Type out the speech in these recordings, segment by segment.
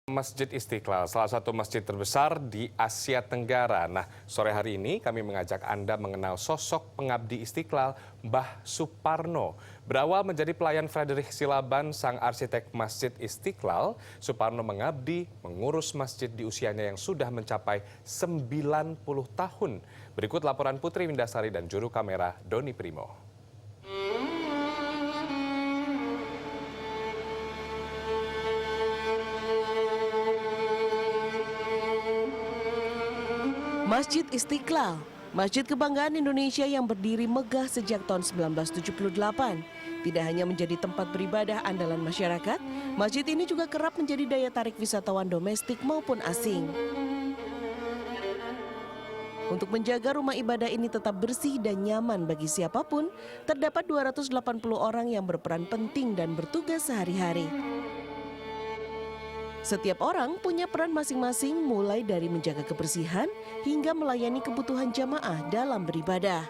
Masjid Istiqlal, salah satu masjid terbesar di Asia Tenggara. Nah, sore hari ini kami mengajak Anda mengenal sosok pengabdi Istiqlal, Mbah Suparno. Berawal menjadi pelayan Frederick Silaban, sang arsitek Masjid Istiqlal, Suparno mengabdi mengurus masjid di usianya yang sudah mencapai 90 tahun. Berikut laporan Putri Windasari dan juru kamera Doni Primo. Masjid Istiqlal, masjid kebanggaan Indonesia yang berdiri megah sejak tahun 1978. Tidak hanya menjadi tempat beribadah andalan masyarakat, masjid ini juga kerap menjadi daya tarik wisatawan domestik maupun asing. Untuk menjaga rumah ibadah ini tetap bersih dan nyaman bagi siapapun, terdapat 280 orang yang berperan penting dan bertugas sehari-hari. Setiap orang punya peran masing-masing, mulai dari menjaga kebersihan hingga melayani kebutuhan jamaah dalam beribadah.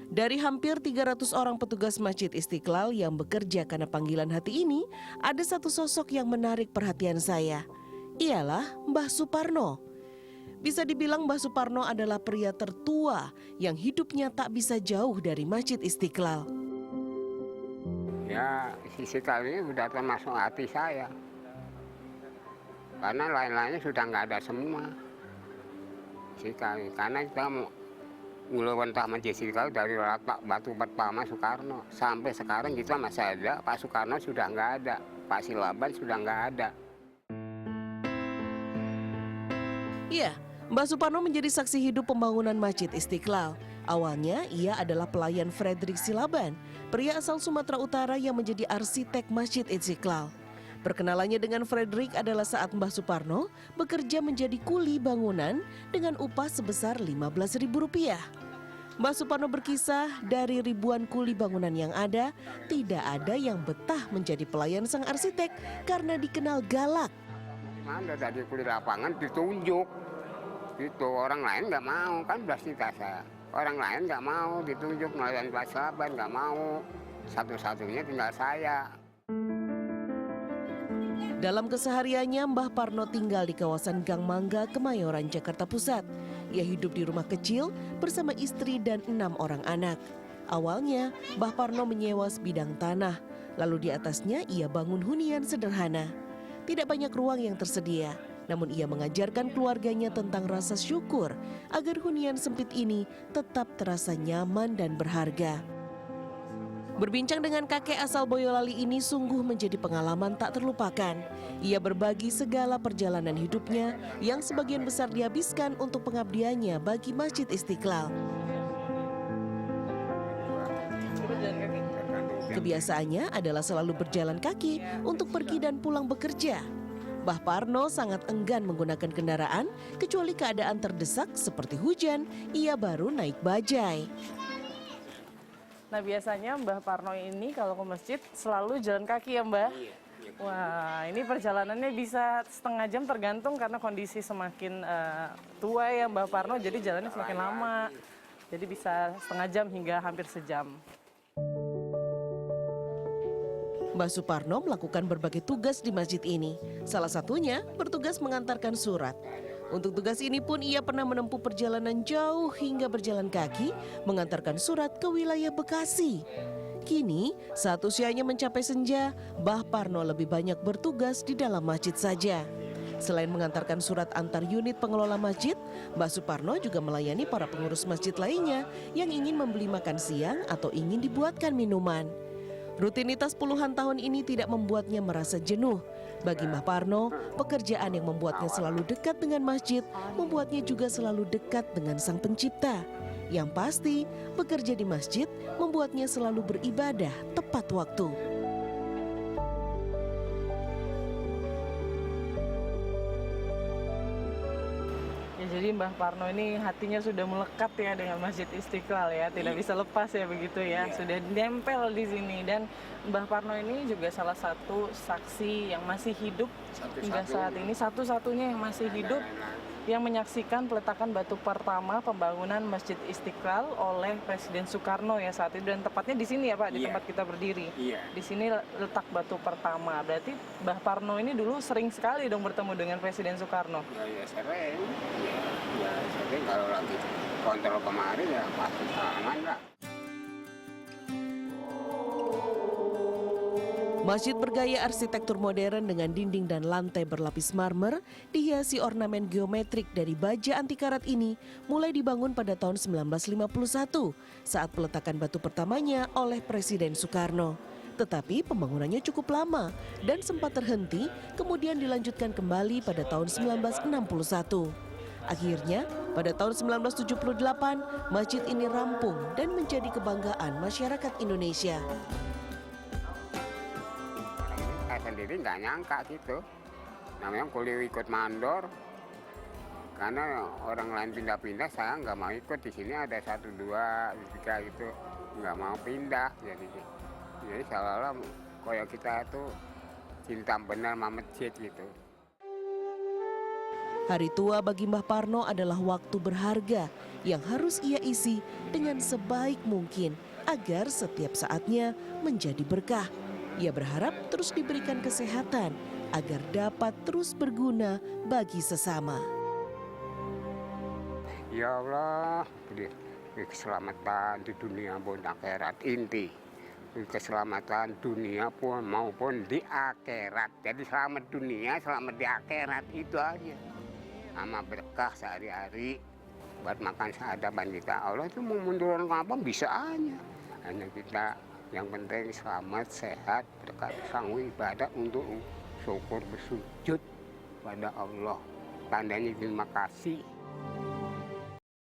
Dari hampir 300 orang petugas Masjid Istiqlal yang bekerja karena panggilan hati ini, ada satu sosok yang menarik perhatian saya. Ialah Mbah Suparno. Bisa dibilang Mbah Suparno adalah pria tertua yang hidupnya tak bisa jauh dari Masjid Istiqlal. Ya, Istiqlal ini sudah termasuk hati saya. Karena lain-lainnya sudah nggak ada semua. Istiqlal, karena kita ngulur-ngulur Masjid Istiqlal dari batu pertama Soekarno. Sampai sekarang kita masih ada, Pak Soekarno sudah nggak ada, Pak Silaban sudah nggak ada. Iya, Mbah Suparno menjadi saksi hidup pembangunan Masjid Istiqlal. Awalnya ia adalah pelayan Frederick Silaban, pria asal Sumatera Utara yang menjadi arsitek Masjid Istiqlal. Perkenalannya dengan Frederick adalah saat Mbah Suparno bekerja menjadi kuli bangunan dengan upah sebesar Rp15.000. Mbah Suparno berkisah dari ribuan kuli bangunan yang ada, tidak ada yang betah menjadi pelayan sang arsitek karena dikenal galak. Mana dari kuli lapangan ditunjuk, itu orang lain nggak mau, kan belas cita saya. Orang lain nggak mau ditunjuk melayani Pak Silaban, nggak mau. Satu-satunya tinggal saya. Dalam kesehariannya, Mbah Parno tinggal di kawasan Gang Mangga, Kemayoran, Jakarta Pusat. Ia hidup di rumah kecil bersama istri dan 6 orang anak. Awalnya, Mbah Parno menyewa sebidang tanah, lalu di atasnya ia bangun hunian sederhana. Tidak banyak ruang yang tersedia, namun ia mengajarkan keluarganya tentang rasa syukur agar hunian sempit ini tetap terasa nyaman dan berharga. Berbincang dengan kakek asal Boyolali ini sungguh menjadi pengalaman tak terlupakan. Ia berbagi segala perjalanan hidupnya yang sebagian besar dihabiskan untuk pengabdiannya bagi Masjid Istiqlal. Kebiasaannya adalah selalu berjalan kaki untuk pergi dan pulang bekerja. Mbah Parno sangat enggan menggunakan kendaraan, kecuali keadaan terdesak seperti hujan, ia baru naik bajai. Nah biasanya Mbah Parno ini kalau ke masjid selalu jalan kaki ya Mbah? Wah ini perjalanannya bisa setengah jam tergantung karena kondisi semakin tua ya Mbah Parno, jadi jalannya semakin lama. Jadi bisa setengah jam hingga hampir sejam. Mbah Suparno melakukan berbagai tugas di masjid ini. Salah satunya bertugas mengantarkan surat. Untuk tugas ini pun ia pernah menempuh perjalanan jauh hingga berjalan kaki mengantarkan surat ke wilayah Bekasi. Kini saat usianya mencapai senja, Mbah Parno lebih banyak bertugas di dalam masjid saja. Selain mengantarkan surat antar unit pengelola masjid, Mbah Suparno juga melayani para pengurus masjid lainnya yang ingin membeli makan siang atau ingin dibuatkan minuman. Rutinitas puluhan tahun ini tidak membuatnya merasa jenuh. Bagi Mbah Parno, pekerjaan yang membuatnya selalu dekat dengan masjid, membuatnya juga selalu dekat dengan Sang Pencipta. Yang pasti, bekerja di masjid membuatnya selalu beribadah tepat waktu. Ya jadi Mbah Parno ini hatinya sudah melekat ya dengan Masjid Istiqlal ya, tidak bisa lepas ya begitu ya, sudah nempel di sini. Dan Mbah Parno ini juga salah satu saksi yang masih hidup hingga saat ini, satu-satunya yang masih hidup yang menyaksikan peletakan batu pertama pembangunan Masjid Istiqlal oleh Presiden Soekarno ya saat itu, dan tepatnya di sini ya Pak, di tempat kita berdiri. Di sini letak batu pertama. Berarti Mbah Parno ini dulu sering sekali dong bertemu dengan Presiden Soekarno. Ya sering. Ya sering kalau lagi kontrol kemarin ya pasti salaman lah. Masjid bergaya arsitektur modern dengan dinding dan lantai berlapis marmer dihiasi ornamen geometrik dari baja anti karat ini mulai dibangun pada tahun 1951 saat peletakan batu pertamanya oleh Presiden Soekarno. Tetapi pembangunannya cukup lama dan sempat terhenti, kemudian dilanjutkan kembali pada tahun 1961. Akhirnya, pada tahun 1978, masjid ini rampung dan menjadi kebanggaan masyarakat Indonesia. Saya sendiri nggak nyangka gitu, namanya kuliah ikut mandor, karena orang lain pindah-pindah, saya nggak mau ikut. Di sini ada 1, 2, 3 gitu, nggak mau pindah. Jadi seolah-olah kayak kita tuh cinta benar sama masjid gitu. Hari tua bagi Mbah Parno adalah waktu berharga yang harus ia isi dengan sebaik mungkin agar setiap saatnya menjadi berkah. Ia berharap terus diberikan kesehatan agar dapat terus berguna bagi sesama. Ya Allah, keselamatan di dunia pun akhirat inti. Keselamatan dunia pun maupun di akhirat. Jadi selamat dunia, selamat di akhirat, itu aja. Sama berkah sehari-hari buat makan sehadapan kita. Allah itu mau mundurkan apa bisa aja. Hanya kita yang penting selamat, sehat, berkat sanggup ibadah untuk syukur bersujud pada Allah. Tandanya terima kasih.